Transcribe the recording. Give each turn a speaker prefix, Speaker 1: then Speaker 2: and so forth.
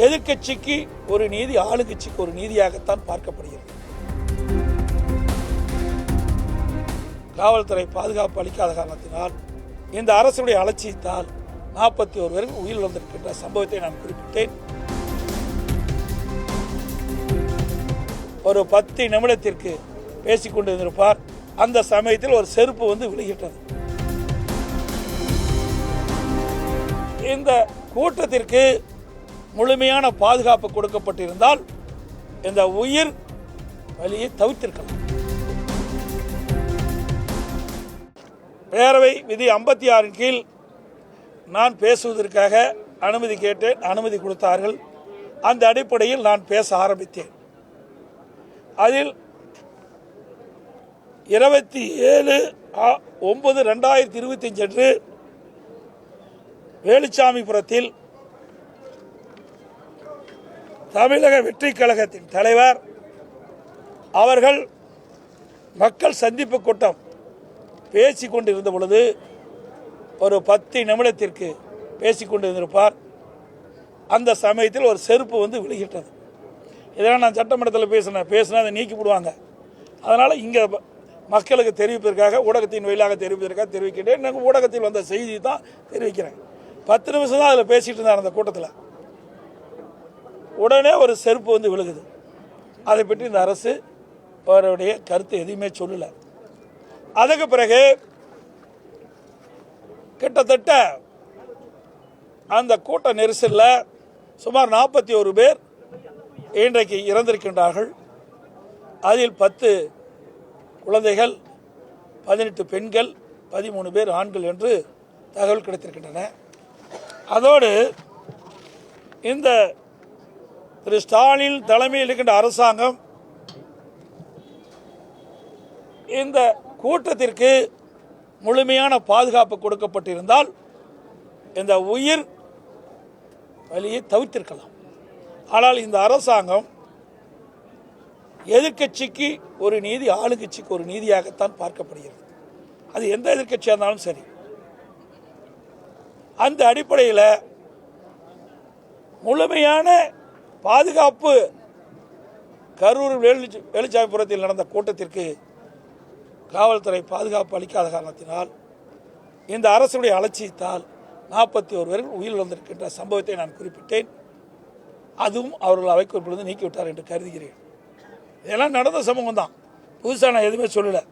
Speaker 1: எதிர்க்கட்சிக்கு ஒரு நீதி, ஆளுங்கட்சிக்கு ஒரு நீதியாகத்தான் பார்க்கப்படுகிறது. காவல்துறை பாதுகாப்பு அளிக்காத காரணத்தினால், இந்த அரசுடைய அலட்சியத்தால் 41 பேர்கள் உயிரிழந்திருக்கின்ற சம்பவத்தை நான் குறிப்பிட்டேன். ஒரு 10 நிமிடத்திற்கு பேசிக் கொண்டிருந்திருப்பார். அந்த சமயத்தில் ஒரு செருப்பு வந்து விழுகிட்டது. இந்த கூட்டத்திற்கு முழுமையான பாதுகாப்பு கொடுக்கப்பட்டிருந்தால் இந்த உயிர் வலியை தவிர்த்திருக்கலாம். பேரவை விதி 56 கீழ் நான் பேசுவதற்காக அனுமதி கேட்டேன், அனுமதி கொடுத்தார்கள். அந்த அடிப்படையில் நான் பேச ஆரம்பித்தேன். அதில் 27/9/2025 அன்று வேலுச்சாமிபுரத்தில் தமிழக வெற்றி கழகத்தின் தலைவர் அவர்கள் மக்கள் சந்திப்பு கூட்டம் பேசிக் கொண்டிருந்த பொழுது ஒரு 10 நிமிடத்திற்கு பேசிக் கொண்டிருந்திருப்பார். அந்த சமயத்தில் ஒரு செருப்பு வந்து விழுகிட்டது. இதெல்லாம் நான் சட்டமன்றத்தில் பேசினா அதை நீக்கிவிடுவாங்க. அதனால் இங்கே மக்களுக்கு தெரிவிப்பதற்காக, ஊடகத்தின் வழியாக தெரிவிப்பதற்காக தெரிவிக்கின்றேன். எனக்கு ஊடகத்தில் வந்த செய்தி தான் தெரிவிக்கிறேன். 10 நிமிஷம் தான் அதில் பேசிகிட்டு இருந்தார். அந்த கூட்டத்தில் உடனே ஒரு செருப்பு வந்து விழுகுது. அதை பற்றி இந்த அரசு அவருடைய கருத்து எதுவுமே சொல்லலை. அதுக்கு பிறகு கிட்டத்தட்ட அந்த கூட்ட நெரிசலில் சுமார் 41 பேர் இன்றைக்கு இறந்திருக்கின்றார்கள். அதில் 10 குழந்தைகள், 18 பெண்கள், 13 பேர் ஆண்கள் என்று தகவல் கிடைத்திருக்கின்றன. அதோடு இந்த திரு ஸ்டாலின் தலைமையில் இருக்கின்ற அரசாங்கம் இந்த கூட்டத்திற்கு முழுமையான பாதுகாப்பு கொடுக்கப்பட்டிருந்தால் இந்த உயிர் வலியை தவிர்த்திருக்கலாம். ஆனால் இந்த அரசாங்கம் எதிர்க்கட்சிக்கு ஒரு நீதி, ஆளுங்கட்சிக்கு ஒரு நீதியாகத்தான் பார்க்கப்படுகிறது. அது எந்த எதிர்க்கட்சியாக இருந்தாலும் சரி. அந்த அடிப்படையில் முழுமையான பாதுகாப்பு கரூர் வேலுச்சாமிபுரத்தில் நடந்த கூட்டத்திற்கு காவல்துறை பாதுகாப்பு அளிக்காத காரணத்தினால், இந்த அரசுடைய அலட்சியத்தால் 41 பேர்கள் உயிரிழந்திருக்கின்ற சம்பவத்தை நான் குறிப்பிட்டேன். அதுவும் அவர்கள் அவைக்குறிப்பிலிருந்து நீக்கிவிட்டார் என்று கருதுகிறேன். இதெல்லாம் நடந்த சம்பவம் தான், புதுசாக நான் எதுவுமே சொல்லலை.